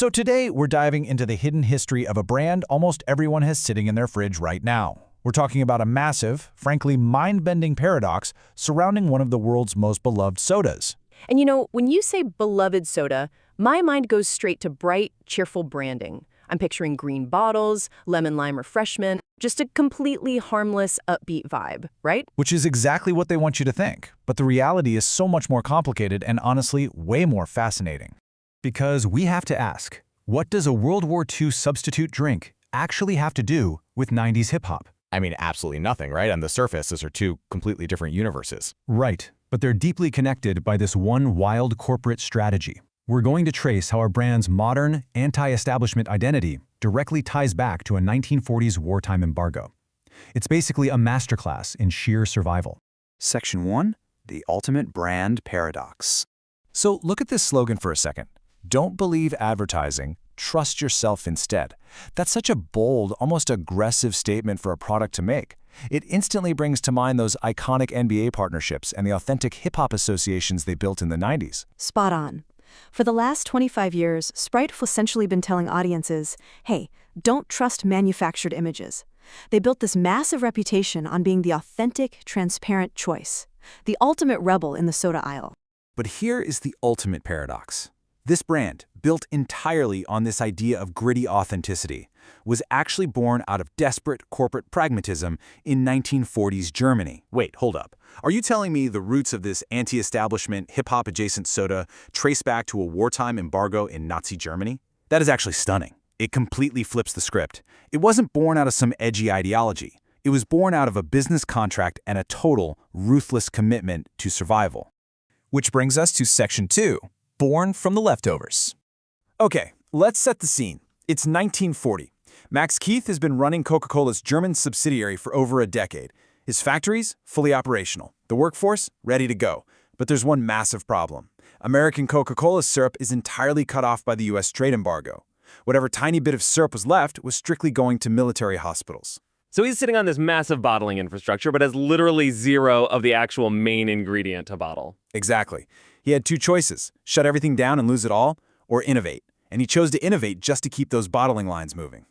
So today, we're diving into the hidden history of a brand almost everyone has sitting in their fridge right now. We're talking about a massive, frankly mind-bending paradox surrounding one of the world's most beloved sodas. And when you say beloved soda, my mind goes straight to bright, cheerful branding. I'm picturing green bottles, lemon lime refreshment, just a completely harmless, upbeat vibe, right? Which is exactly what they want you to think. But the reality is so much more complicated and honestly way more fascinating. Because we have to ask, what does a World War II substitute drink actually have to do with 90s hip-hop? I mean, absolutely nothing, right? On the surface, those are two completely different universes. Right, but they're deeply connected by this one wild corporate strategy. We're going to trace how our brand's modern, anti-establishment identity directly ties back to a 1940s wartime embargo. It's basically a masterclass in sheer survival. Section 1, the ultimate brand paradox. So look at this slogan for a second. Don't believe advertising, trust yourself instead. That's such a bold, almost aggressive statement for a product to make. It instantly brings to mind those iconic NBA partnerships and the authentic hip-hop associations they built in the 90s. Spot on. For the last 25 years, Sprite has essentially been telling audiences, hey, don't trust manufactured images. They built this massive reputation on being the authentic, transparent choice, the ultimate rebel in the soda aisle. But here is the ultimate paradox. This brand, built entirely on this idea of gritty authenticity, was actually born out of desperate corporate pragmatism in 1940s Germany. Wait, hold up. Are you telling me the roots of this anti-establishment, hip-hop adjacent soda trace back to a wartime embargo in Nazi Germany? That is actually stunning. It completely flips the script. It wasn't born out of some edgy ideology. It was born out of a business contract and a total, ruthless commitment to survival. Which brings us to Section 2, born from the leftovers. Okay, let's set the scene. It's 1940. Max Keith has been running Coca-Cola's German subsidiary for over a decade. His factories, fully operational. The workforce, ready to go. But there's one massive problem. American Coca-Cola syrup is entirely cut off by the U.S. trade embargo. Whatever tiny bit of syrup was left was strictly going to military hospitals. So he's sitting on this massive bottling infrastructure, but has literally zero of the actual main ingredient to bottle. Exactly. He had two choices, shut everything down and lose it all, or innovate. And he chose to innovate just to keep those bottling lines moving.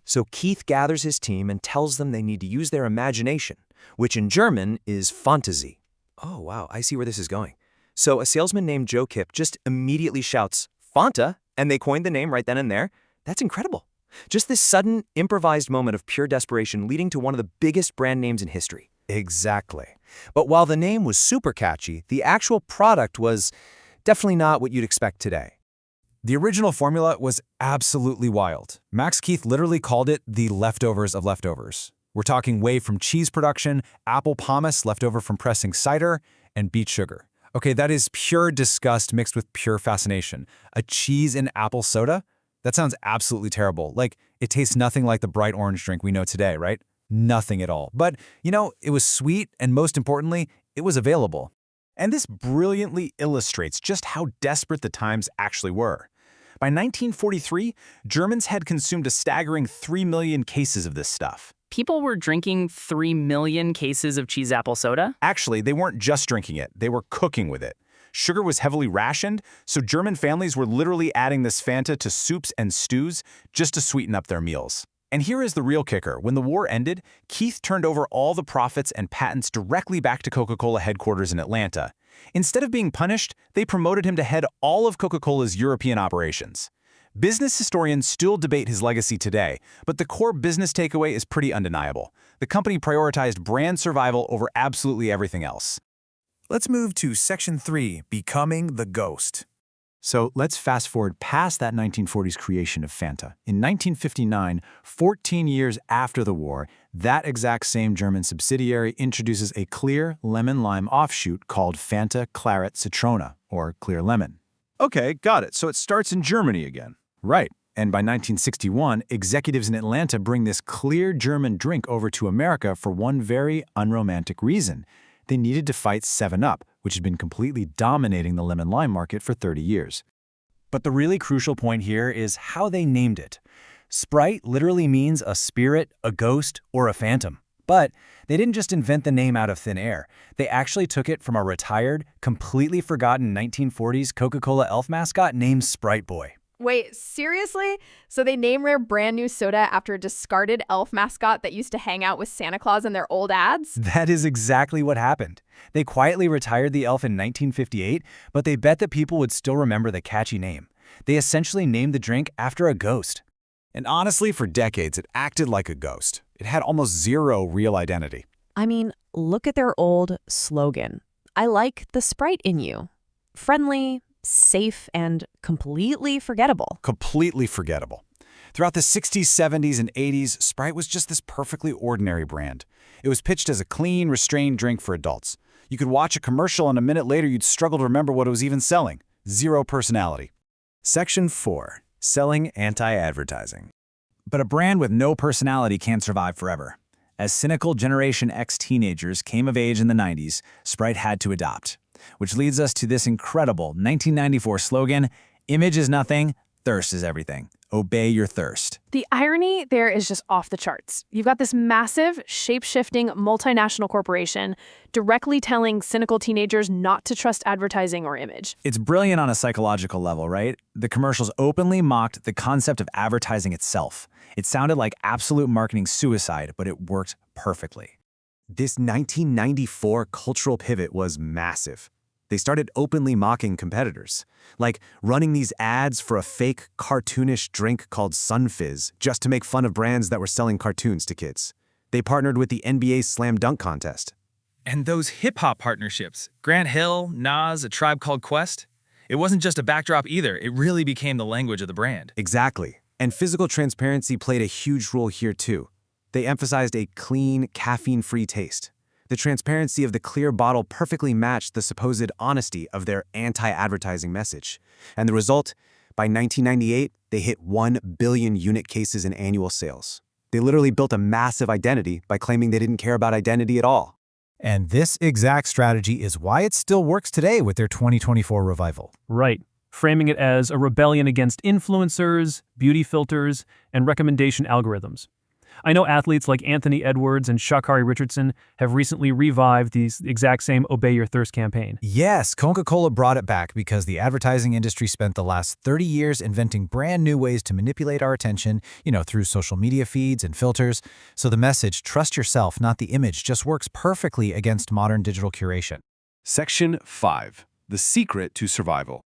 So Keith gathers his team and tells them they need to use their imagination, which in German is Fantasie. Oh, wow, I see where this is going. So a salesman named Joe Kipp just immediately shouts, Fanta, and they coined the name right then and there. That's incredible. Just this sudden, improvised moment of pure desperation leading to one of the biggest brand names in history. Exactly. But while the name was super catchy, the actual product was definitely not what you'd expect today. The original formula was absolutely wild. Max Keith literally called it the leftovers of leftovers. We're talking whey from cheese production, apple pomace left over from pressing cider, and beet sugar. Okay, that is pure disgust mixed with pure fascination. A cheese and apple soda? That sounds absolutely terrible. Like, it tastes nothing like the bright orange drink we know today, right? Nothing at all. But, it was sweet, and most importantly, it was available. And this brilliantly illustrates just how desperate the times actually were. By 1943, Germans had consumed a staggering 3 million cases of this stuff. People were drinking 3 million cases of cheese apple soda? Actually, they weren't just drinking it, they were cooking with it. Sugar was heavily rationed, so German families were literally adding this Fanta to soups and stews just to sweeten up their meals. And here is the real kicker. When the war ended, Keith turned over all the profits and patents directly back to Coca-Cola headquarters in Atlanta. Instead of being punished, they promoted him to head all of Coca-Cola's European operations. Business historians still debate his legacy today, but the core business takeaway is pretty undeniable. The company prioritized brand survival over absolutely everything else. Let's move to Section 3, Becoming the Ghost. So let's fast forward past that 1940s creation of Fanta. In 1959, 14 years after the war, that exact same German subsidiary introduces a clear lemon-lime offshoot called Fanta Claret Citrona, or Clear Lemon. Okay, got it. So it starts in Germany again. Right. And by 1961, executives in Atlanta bring this clear German drink over to America for one very unromantic reason. They needed to fight 7-Up, which had been completely dominating the lemon-lime market for 30 years. But the really crucial point here is how they named it. Sprite literally means a spirit, a ghost, or a phantom. But they didn't just invent the name out of thin air. They actually took it from a retired, completely forgotten 1940s Coca-Cola elf mascot named Sprite Boy. Wait, seriously? So they name their brand new soda after a discarded elf mascot that used to hang out with Santa Claus in their old ads? That is exactly what happened. They quietly retired the elf in 1958, but they bet that people would still remember the catchy name. They essentially named the drink after a ghost. And honestly, for decades, it acted like a ghost. It had almost zero real identity. I mean, look at their old slogan. I like the Sprite in you. Friendly, safe, and completely forgettable. Completely forgettable. Throughout the 60s, 70s, and 80s, Sprite was just this perfectly ordinary brand. It was pitched as a clean, restrained drink for adults. You could watch a commercial and a minute later you'd struggle to remember what it was even selling. Zero personality. Section 4. Selling anti-advertising. But a brand with no personality can't survive forever. As cynical Generation X teenagers came of age in the 90s, Sprite had to adopt. Which leads us to this incredible 1994 slogan, "Image is nothing, thirst is everything. Obey your thirst." The irony there is just off the charts. You've got this massive, shape-shifting multinational corporation directly telling cynical teenagers not to trust advertising or image. It's brilliant on a psychological level, right? The commercials openly mocked the concept of advertising itself. It sounded like absolute marketing suicide, but it worked perfectly. This 1994 cultural pivot was massive. They started openly mocking competitors, like running these ads for a fake, cartoonish drink called Sun Fizz just to make fun of brands that were selling cartoons to kids. They partnered with the NBA Slam Dunk Contest. And those hip-hop partnerships, Grant Hill, Nas, A Tribe Called Quest, it wasn't just a backdrop either, it really became the language of the brand. Exactly. And physical transparency played a huge role here too. They emphasized a clean, caffeine-free taste. The transparency of the clear bottle perfectly matched the supposed honesty of their anti-advertising message. And the result? By 1998, they hit 1 billion unit cases in annual sales. They literally built a massive identity by claiming they didn't care about identity at all. And this exact strategy is why it still works today with their 2024 revival. Right. Framing it as a rebellion against influencers, beauty filters, and recommendation algorithms. I know athletes like Anthony Edwards and Sha'Carri Richardson have recently revived the exact same Obey Your Thirst campaign. Yes, Coca-Cola brought it back because the advertising industry spent the last 30 years inventing brand new ways to manipulate our attention, through social media feeds and filters. So the message, trust yourself, not the image, just works perfectly against modern digital curation. Section 5. The secret to survival.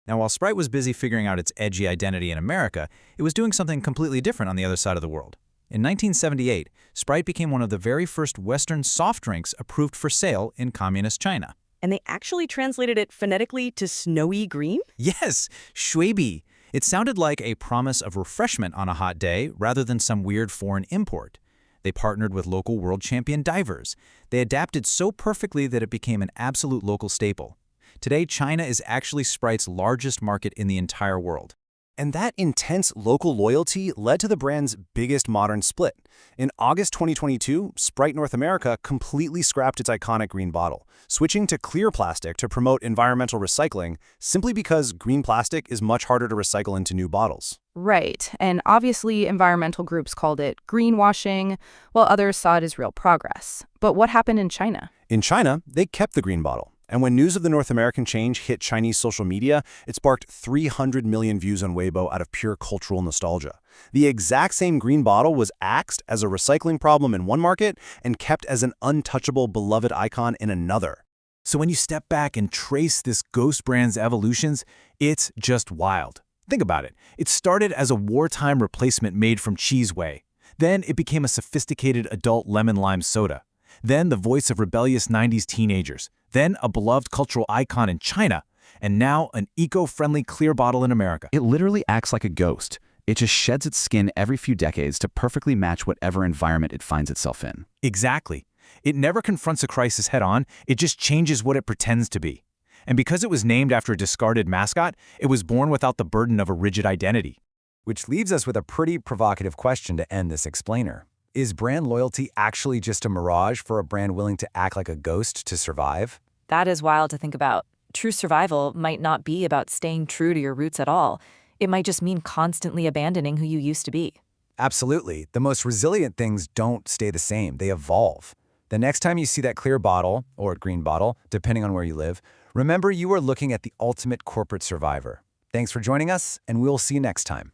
Now, while Sprite was busy figuring out its edgy identity in America, it was doing something completely different on the other side of the world. In 1978, Sprite became one of the very first Western soft drinks approved for sale in communist China. And they actually translated it phonetically to snowy green? Yes, shuibi. It sounded like a promise of refreshment on a hot day rather than some weird foreign import. They partnered with local world champion divers. They adapted so perfectly that it became an absolute local staple. Today, China is actually Sprite's largest market in the entire world. And that intense local loyalty led to the brand's biggest modern split. In August 2022, Sprite North America completely scrapped its iconic green bottle, switching to clear plastic to promote environmental recycling simply because green plastic is much harder to recycle into new bottles. Right, and obviously environmental groups called it greenwashing, while others saw it as real progress. But what happened in China? In China, they kept the green bottle. And when news of the North American change hit Chinese social media, it sparked 300 million views on Weibo out of pure cultural nostalgia. The exact same green bottle was axed as a recycling problem in one market and kept as an untouchable, beloved icon in another. So when you step back and trace this ghost brand's evolutions, it's just wild. Think about it. It started as a wartime replacement made from cheese whey. Then it became a sophisticated adult lemon lime soda. Then the voice of rebellious 90s teenagers. Then a beloved cultural icon in China. And now an eco-friendly clear bottle in America. It literally acts like a ghost. It just sheds its skin every few decades to perfectly match whatever environment it finds itself in. Exactly. It never confronts a crisis head-on. It just changes what it pretends to be. And because it was named after a discarded mascot, it was born without the burden of a rigid identity. Which leaves us with a pretty provocative question to end this explainer. Is brand loyalty actually just a mirage for a brand willing to act like a ghost to survive? That is wild to think about. True survival might not be about staying true to your roots at all. It might just mean constantly abandoning who you used to be. Absolutely. The most resilient things don't stay the same. They evolve. The next time you see that clear bottle, or green bottle, depending on where you live, remember you are looking at the ultimate corporate survivor. Thanks for joining us, and we'll see you next time.